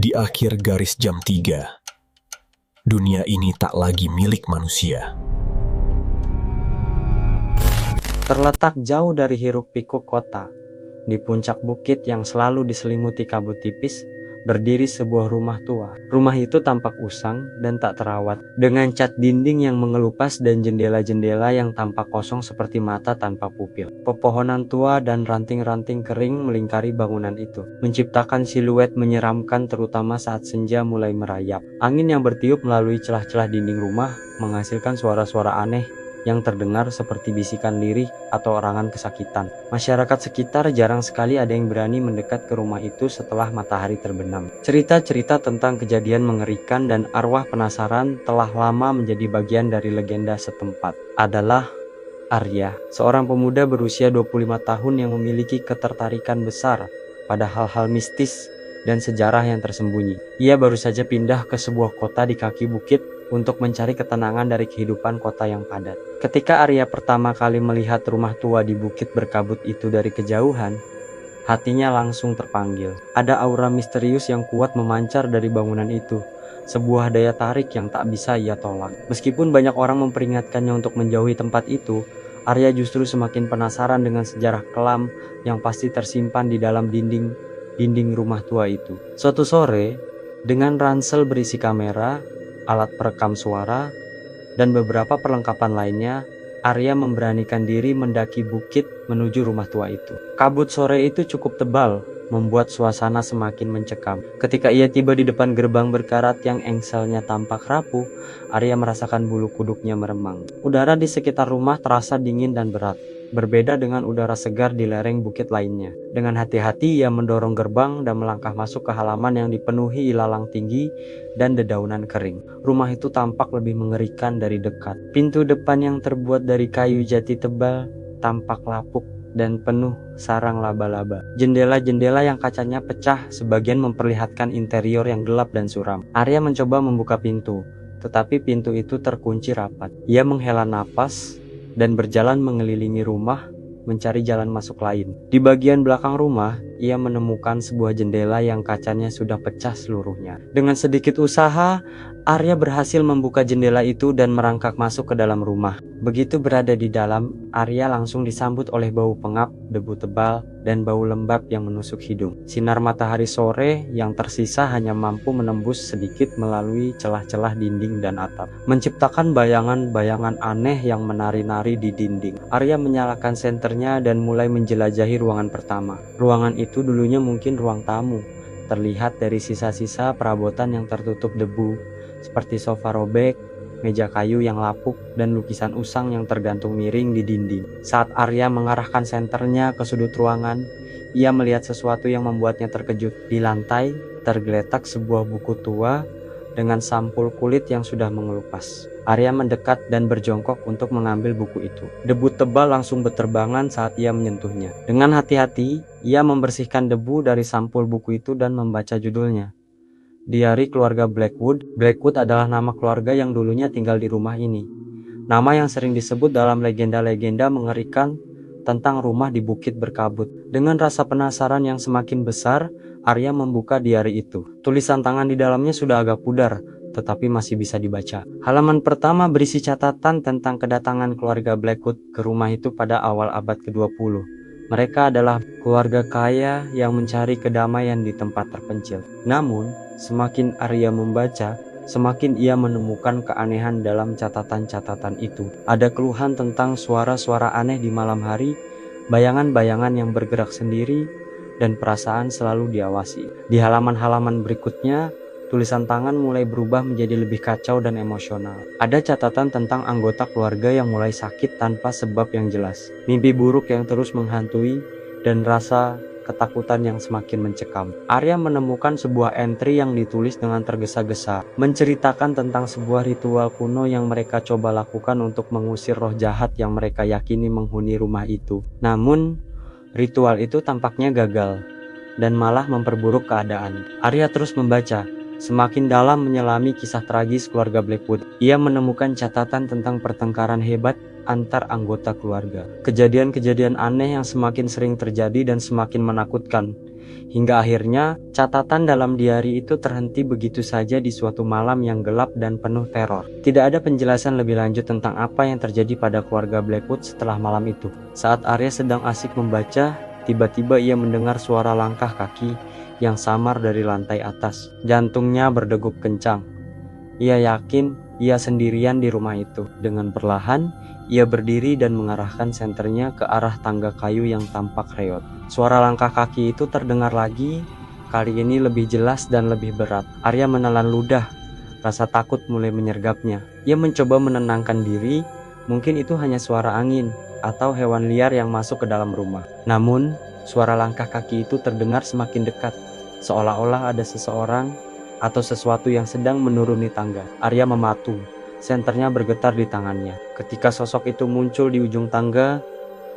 Di akhir garis jam 3, dunia ini tak lagi milik manusia. Terletak jauh dari hiruk-pikuk kota, di puncak bukit yang selalu diselimuti kabut tipis, berdiri sebuah rumah tua. Rumah itu tampak usang dan tak terawat, dengan cat dinding yang mengelupas dan jendela-jendela yang tampak kosong seperti mata tanpa pupil. Pepohonan tua dan ranting-ranting kering melingkari bangunan itu, menciptakan siluet menyeramkan terutama saat senja mulai merayap. Angin yang bertiup melalui celah-celah dinding rumah menghasilkan suara-suara aneh yang terdengar seperti bisikan lirih atau orangan kesakitan. Masyarakat sekitar jarang sekali ada yang berani mendekat ke rumah itu setelah matahari terbenam. Cerita-cerita tentang kejadian mengerikan dan arwah penasaran telah lama menjadi bagian dari legenda setempat. Adalah Arya, seorang pemuda berusia 25 tahun yang memiliki ketertarikan besar pada hal-hal mistis dan sejarah yang tersembunyi. Ia baru saja pindah ke sebuah kota di kaki bukit untuk mencari ketenangan dari kehidupan kota yang padat. Ketika Arya pertama kali melihat rumah tua di bukit berkabut itu dari kejauhan, hatinya langsung terpanggil. Ada aura misterius yang kuat memancar dari bangunan itu, sebuah daya tarik yang tak bisa ia tolak. Meskipun banyak orang memperingatkannya untuk menjauhi tempat itu, Arya justru semakin penasaran dengan sejarah kelam yang pasti tersimpan di dalam dinding rumah tua itu. Suatu sore, dengan ransel berisi kamera, alat perekam suara, dan beberapa perlengkapan lainnya, Arya memberanikan diri mendaki bukit menuju rumah tua itu. Kabut sore itu cukup tebal, membuat suasana semakin mencekam. Ketika ia tiba di depan gerbang berkarat yang engselnya tampak rapuh, Arya merasakan bulu kuduknya meremang. Udara di sekitar rumah terasa dingin dan berat, berbeda dengan udara segar di lereng bukit lainnya. Dengan hati-hati ia mendorong gerbang dan melangkah masuk ke halaman yang dipenuhi ilalang tinggi dan dedaunan kering. Rumah itu tampak lebih mengerikan dari dekat. Pintu depan yang terbuat dari kayu jati tebal tampak lapuk dan penuh sarang laba-laba. Jendela-jendela yang kacanya pecah sebagian memperlihatkan interior yang gelap dan suram. Arya mencoba membuka pintu, tetapi pintu itu terkunci rapat. Ia menghela napas dan berjalan mengelilingi rumah mencari jalan masuk lain. Di bagian belakang rumah, ia menemukan sebuah jendela yang kacanya sudah pecah seluruhnya. Dengan sedikit usaha, Arya berhasil membuka jendela itu dan merangkak masuk ke dalam rumah. Begitu berada di dalam, Arya langsung disambut oleh bau pengap, debu tebal, dan bau lembab yang menusuk hidung. Sinar matahari sore yang tersisa hanya mampu menembus sedikit melalui celah-celah dinding dan atap, menciptakan bayangan-bayangan aneh yang menari-nari di dinding. Arya menyalakan senternya dan mulai menjelajahi ruangan pertama. Ruangan itu dulunya mungkin ruang tamu, terlihat dari sisa-sisa perabotan yang tertutup debu, seperti sofa robek, meja kayu yang lapuk, dan lukisan usang yang tergantung miring di dinding. Saat Arya mengarahkan senternya ke sudut ruangan, ia melihat sesuatu yang membuatnya terkejut. Di lantai, tergeletak sebuah buku tua dengan sampul kulit yang sudah mengelupas. Arya mendekat dan berjongkok untuk mengambil buku itu. Debu tebal langsung berterbangan saat ia menyentuhnya. Dengan hati-hati, ia membersihkan debu dari sampul buku itu dan membaca judulnya. Diari Keluarga Blackwood. Blackwood adalah nama keluarga yang dulunya tinggal di rumah ini. Nama yang sering disebut dalam legenda-legenda mengerikan tentang rumah di bukit berkabut. Dengan rasa penasaran yang semakin besar, Arya membuka diari itu. Tulisan tangan di dalamnya sudah agak pudar, tetapi masih bisa dibaca. Halaman pertama berisi catatan tentang kedatangan keluarga Blackwood ke rumah itu pada awal abad ke-20. Mereka adalah keluarga kaya yang mencari kedamaian di tempat terpencil. Namun, semakin Arya membaca, semakin ia menemukan keanehan dalam catatan-catatan itu. Ada keluhan tentang suara-suara aneh di malam hari, bayangan-bayangan yang bergerak sendiri, dan perasaan selalu diawasi. Di halaman-halaman berikutnya, tulisan tangan mulai berubah menjadi lebih kacau dan emosional. Ada catatan tentang anggota keluarga yang mulai sakit tanpa sebab yang jelas, mimpi buruk yang terus menghantui, dan rasa ketakutan yang semakin mencekam. Arya menemukan sebuah entry yang ditulis dengan tergesa-gesa, menceritakan tentang sebuah ritual kuno yang mereka coba lakukan untuk mengusir roh jahat yang mereka yakini menghuni rumah itu. Namun, ritual itu tampaknya gagal dan malah memperburuk keadaan. Arya terus membaca, semakin dalam menyelami kisah tragis keluarga Blackwood. Ia menemukan catatan tentang pertengkaran hebat antar anggota keluarga. Kejadian-kejadian aneh yang semakin sering terjadi dan semakin menakutkan. Hingga akhirnya catatan dalam diari itu terhenti begitu saja di suatu malam yang gelap dan penuh teror. Tidak ada penjelasan lebih lanjut tentang apa yang terjadi pada keluarga Blackwood setelah malam itu. Saat Arya sedang asik membaca, tiba-tiba ia mendengar suara langkah kaki yang samar dari lantai atas. Jantungnya berdegup kencang. Ia yakin ia sendirian di rumah itu. Dengan perlahan, ia berdiri dan mengarahkan senternya ke arah tangga kayu yang tampak reot. Suara langkah kaki itu terdengar lagi, kali ini lebih jelas dan lebih berat. Arya menelan ludah, rasa takut mulai menyergapnya. Ia mencoba menenangkan diri, mungkin itu hanya suara angin atau hewan liar yang masuk ke dalam rumah. Namun, suara langkah kaki itu terdengar semakin dekat, seolah-olah ada seseorang atau sesuatu yang sedang menuruni tangga. Arya mematung, senternya bergetar di tangannya. Ketika sosok itu muncul di ujung tangga,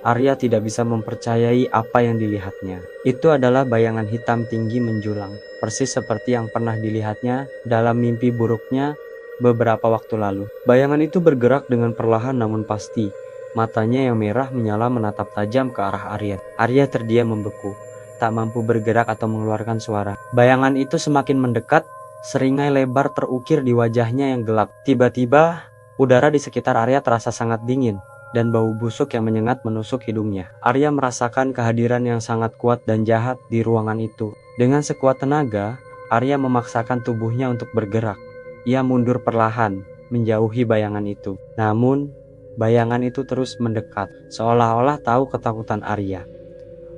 Arya tidak bisa mempercayai apa yang dilihatnya. Itu adalah bayangan hitam tinggi menjulang, persis seperti yang pernah dilihatnya dalam mimpi buruknya beberapa waktu lalu. Bayangan itu bergerak dengan perlahan namun pasti. Matanya yang merah menyala menatap tajam ke arah Arya. Arya terdiam membeku, tak mampu bergerak atau mengeluarkan suara. Bayangan itu semakin mendekat, seringai lebar terukir di wajahnya yang gelap. Tiba-tiba, udara di sekitar Arya terasa sangat dingin, dan bau busuk yang menyengat menusuk hidungnya. Arya merasakan kehadiran yang sangat kuat dan jahat di ruangan itu. Dengan sekuat tenaga, Arya memaksakan tubuhnya untuk bergerak. Ia mundur perlahan, menjauhi bayangan itu. Namun, bayangan itu terus mendekat, seolah-olah tahu ketakutan Arya.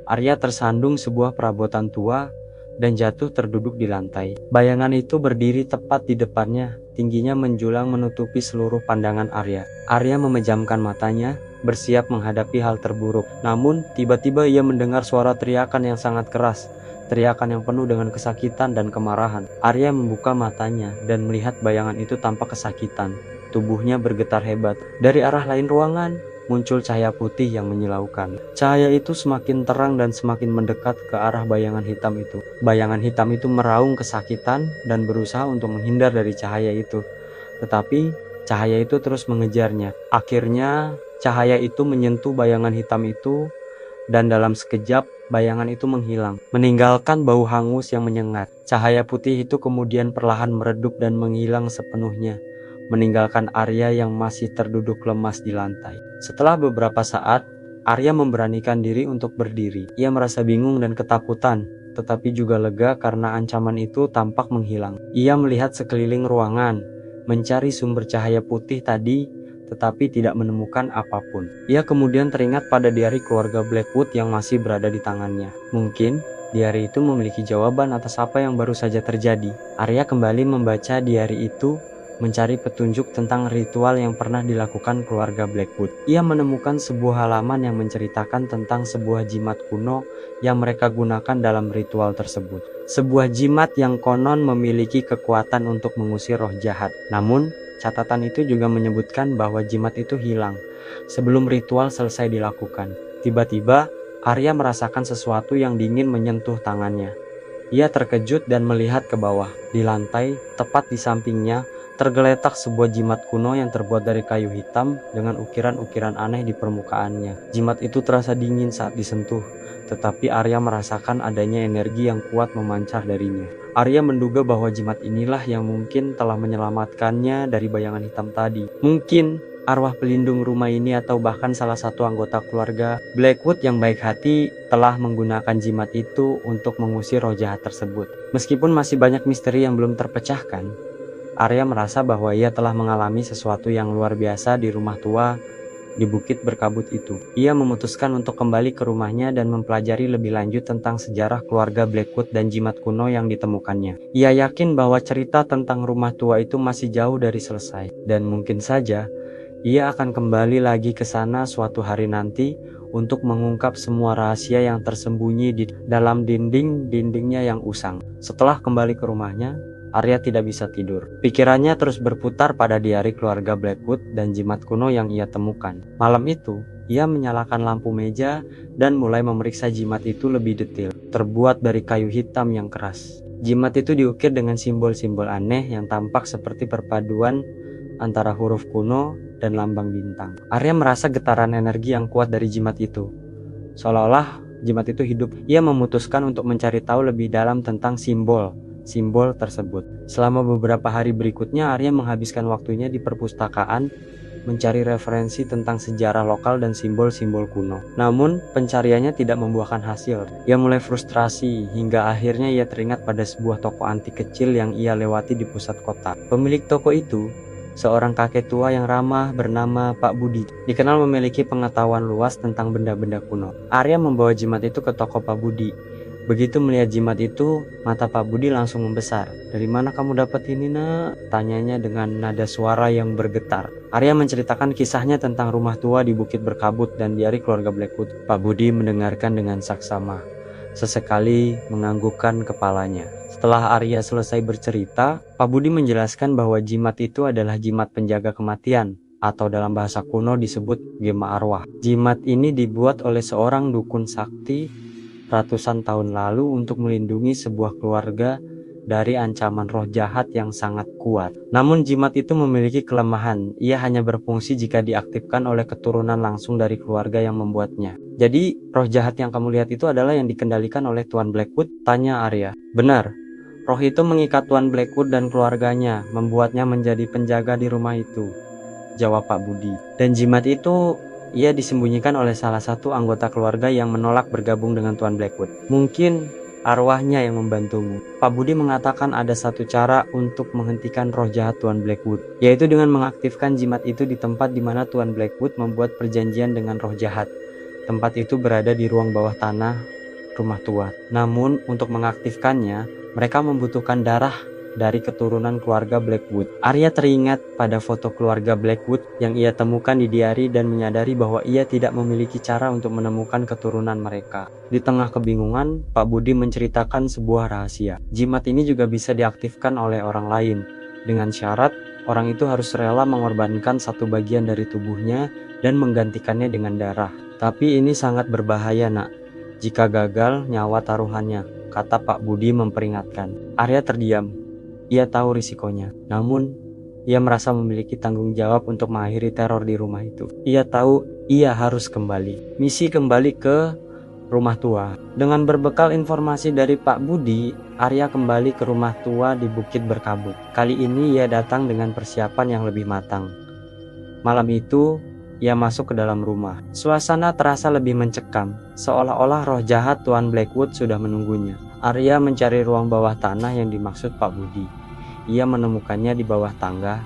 Arya tersandung sebuah perabotan tua dan jatuh terduduk di lantai. Bayangan itu berdiri tepat di depannya, tingginya menjulang menutupi seluruh pandangan Arya. Arya memejamkan matanya, bersiap menghadapi hal terburuk. Namun, tiba-tiba ia mendengar suara teriakan yang sangat keras, teriakan yang penuh dengan kesakitan dan kemarahan. Arya membuka matanya dan melihat bayangan itu tanpa kesakitan. Tubuhnya bergetar hebat. Dari arah lain ruangan, muncul cahaya putih yang menyilaukan. Cahaya itu semakin terang dan semakin mendekat ke arah bayangan hitam itu. Bayangan hitam itu meraung kesakitan dan berusaha untuk menghindar dari cahaya itu. Tetapi cahaya itu terus mengejarnya. Akhirnya cahaya itu menyentuh bayangan hitam itu, dan dalam sekejap bayangan itu menghilang, meninggalkan bau hangus yang menyengat. Cahaya putih itu kemudian perlahan meredup dan menghilang sepenuhnya, meninggalkan Arya yang masih terduduk lemas di lantai. Setelah beberapa saat, Arya memberanikan diri untuk berdiri. Ia merasa bingung dan ketakutan, tetapi juga lega karena ancaman itu tampak menghilang. Ia melihat sekeliling ruangan, mencari sumber cahaya putih tadi, tetapi tidak menemukan apapun. Ia kemudian teringat pada diari keluarga Blackwood yang masih berada di tangannya. Mungkin diari itu memiliki jawaban atas apa yang baru saja terjadi. Arya kembali membaca diari itu, mencari petunjuk tentang ritual yang pernah dilakukan keluarga Blackwood. Ia menemukan sebuah halaman yang menceritakan tentang sebuah jimat kuno yang mereka gunakan dalam ritual tersebut. Sebuah jimat yang konon memiliki kekuatan untuk mengusir roh jahat. Namun, catatan itu juga menyebutkan bahwa jimat itu hilang sebelum ritual selesai dilakukan. Tiba-tiba, Arya merasakan sesuatu yang dingin menyentuh tangannya. Ia terkejut dan melihat ke bawah. Di lantai, tepat di sampingnya, tergeletak sebuah jimat kuno yang terbuat dari kayu hitam dengan ukiran-ukiran aneh di permukaannya. Jimat itu terasa dingin saat disentuh, tetapi Arya merasakan adanya energi yang kuat memancar darinya. Arya menduga bahwa jimat inilah yang mungkin telah menyelamatkannya dari bayangan hitam tadi. Mungkin arwah pelindung rumah ini atau bahkan salah satu anggota keluarga Blackwood yang baik hati telah menggunakan jimat itu untuk mengusir roh jahat tersebut. Meskipun masih banyak misteri yang belum terpecahkan, Arya merasa bahwa ia telah mengalami sesuatu yang luar biasa di rumah tua di bukit berkabut itu. Ia memutuskan untuk kembali ke rumahnya dan mempelajari lebih lanjut tentang sejarah keluarga Blackwood dan jimat kuno yang ditemukannya. Ia yakin bahwa cerita tentang rumah tua itu masih jauh dari selesai, dan mungkin saja ia akan kembali lagi ke sana suatu hari nanti untuk mengungkap semua rahasia yang tersembunyi di dalam dinding-dindingnya yang usang. Setelah kembali ke rumahnya, Arya tidak bisa tidur. Pikirannya terus berputar pada diari keluarga Blackwood dan jimat kuno yang ia temukan. Malam itu, ia menyalakan lampu meja dan mulai memeriksa jimat itu lebih detail. Terbuat dari kayu hitam yang keras. Jimat itu diukir dengan simbol-simbol aneh yang tampak seperti perpaduan antara huruf kuno dan lambang bintang. Arya merasa getaran energi yang kuat dari jimat itu, seolah-olah jimat itu hidup. Ia memutuskan untuk mencari tahu lebih dalam tentang simbol tersebut. Selama beberapa hari berikutnya, Arya menghabiskan waktunya di perpustakaan mencari referensi tentang sejarah lokal dan simbol-simbol kuno. Namun, pencariannya tidak membuahkan hasil. Ia mulai frustrasi hingga akhirnya ia teringat pada sebuah toko antik kecil yang ia lewati di pusat kota. Pemilik toko itu seorang kakek tua yang ramah bernama Pak Budi. Dikenal memiliki pengetahuan luas tentang benda-benda kuno. Arya membawa jimat itu ke toko Pak Budi. Begitu melihat jimat itu, mata Pak Budi langsung membesar. "Dari mana kamu dapat ini, Nak?" tanyanya dengan nada suara yang bergetar. Arya menceritakan kisahnya tentang rumah tua di Bukit Berkabut dan diari keluarga Blackwood. Pak Budi mendengarkan dengan saksama, sesekali menganggukkan kepalanya. Setelah Arya selesai bercerita, Pak Budi menjelaskan bahwa jimat itu adalah jimat penjaga kematian, atau dalam bahasa kuno disebut gema arwah. Jimat ini dibuat oleh seorang dukun sakti ratusan tahun lalu untuk melindungi sebuah keluarga dari ancaman roh jahat yang sangat kuat. Namun jimat itu memiliki kelemahan. Ia hanya berfungsi jika diaktifkan oleh keturunan langsung dari keluarga yang membuatnya. "Jadi roh jahat yang kamu lihat itu adalah yang dikendalikan oleh Tuan Blackwood?" tanya Arya. "Benar. Roh itu mengikat Tuan Blackwood dan keluarganya, membuatnya menjadi penjaga di rumah itu," jawab Pak Budi. "Dan jimat itu ia disembunyikan oleh salah satu anggota keluarga yang menolak bergabung dengan Tuan Blackwood. Mungkin arwahnya yang membantumu." Pak Budi mengatakan ada satu cara untuk menghentikan roh jahat Tuan Blackwood, yaitu dengan mengaktifkan jimat itu di tempat di mana Tuan Blackwood membuat perjanjian dengan roh jahat. Tempat itu berada di ruang bawah tanah rumah tua. Namun untuk mengaktifkannya, mereka membutuhkan darah dari keturunan keluarga Blackwood. Arya teringat pada foto keluarga Blackwood yang ia temukan di diari dan menyadari bahwa ia tidak memiliki cara untuk menemukan keturunan mereka. Di tengah kebingungan, Pak Budi menceritakan sebuah rahasia. Jimat ini juga bisa diaktifkan oleh orang lain, dengan syarat orang itu harus rela mengorbankan satu bagian dari tubuhnya dan menggantikannya dengan darah. "Tapi ini sangat berbahaya, Nak. Jika gagal, nyawa taruhannya," kata Pak Budi memperingatkan. Arya terdiam. Ia tahu risikonya, namun ia merasa memiliki tanggung jawab untuk mengakhiri teror di rumah itu. Ia tahu ia harus kembali. Misi kembali ke rumah tua. Dengan berbekal informasi dari Pak Budi, Arya kembali ke rumah tua di Bukit Berkabut. Kali ini ia datang dengan persiapan yang lebih matang. Malam itu, ia masuk ke dalam rumah. Suasana terasa lebih mencekam, seolah-olah roh jahat Tuan Blackwood sudah menunggunya. Arya mencari ruang bawah tanah yang dimaksud Pak Budi. Ia menemukannya di bawah tangga,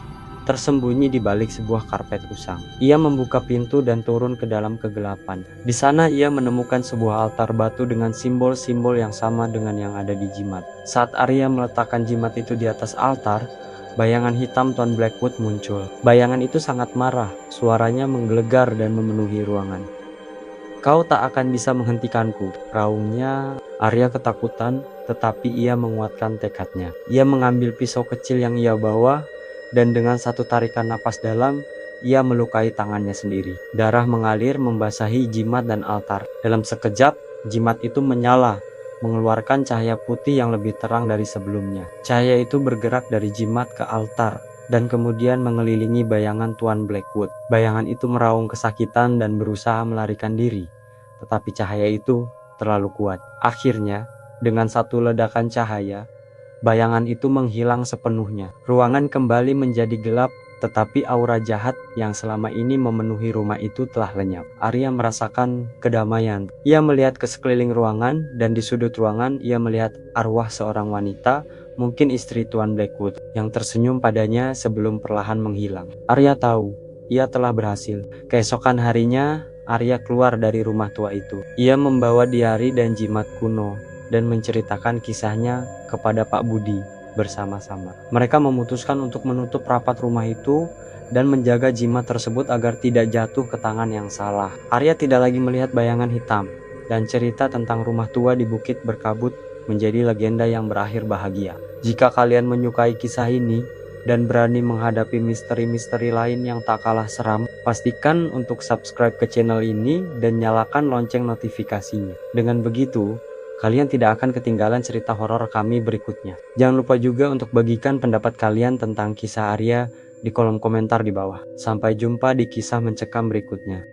tersembunyi di balik sebuah karpet usang. Ia membuka pintu dan turun ke dalam kegelapan. Di sana ia menemukan sebuah altar batu dengan simbol-simbol yang sama dengan yang ada di jimat. Saat Arya meletakkan jimat itu di atas altar, bayangan hitam Tuan Blackwood muncul. Bayangan itu sangat marah, suaranya menggelegar dan memenuhi ruangan. "Kau tak akan bisa menghentikanku," raungnya. Arya ketakutan, tetapi ia menguatkan tekadnya. Ia mengambil pisau kecil yang ia bawa, dan dengan satu tarikan napas dalam, ia melukai tangannya sendiri. Darah mengalir membasahi jimat dan altar. Dalam sekejap, jimat itu menyala, mengeluarkan cahaya putih yang lebih terang dari sebelumnya. Cahaya itu bergerak dari jimat ke altar, dan kemudian mengelilingi bayangan Tuan Blackwood. Bayangan itu meraung kesakitan dan berusaha melarikan diri, tetapi cahaya itu terlalu kuat. Akhirnya, dengan satu ledakan cahaya, bayangan itu menghilang sepenuhnya. Ruangan kembali menjadi gelap, tetapi aura jahat yang selama ini memenuhi rumah itu telah lenyap. Arya merasakan kedamaian. Ia melihat ke sekeliling ruangan, dan di sudut ruangan ia melihat arwah seorang wanita, mungkin istri Tuan Blackwood, yang tersenyum padanya sebelum perlahan menghilang. Arya tahu, ia telah berhasil. Keesokan harinya, Arya keluar dari rumah tua itu. Ia membawa diari dan jimat kuno, dan menceritakan kisahnya kepada Pak Budi bersama-sama. Mereka memutuskan untuk menutup rapat rumah itu dan menjaga jimat tersebut agar tidak jatuh ke tangan yang salah. Arya tidak lagi melihat bayangan hitam, dan cerita tentang rumah tua di Bukit Berkabut menjadi legenda yang berakhir bahagia. Jika kalian menyukai kisah ini dan berani menghadapi misteri-misteri lain yang tak kalah seram, pastikan untuk subscribe ke channel ini dan nyalakan lonceng notifikasinya. Dengan begitu, kalian tidak akan ketinggalan cerita horor kami berikutnya. Jangan lupa juga untuk bagikan pendapat kalian tentang kisah Arya di kolom komentar di bawah. Sampai jumpa di kisah mencekam berikutnya.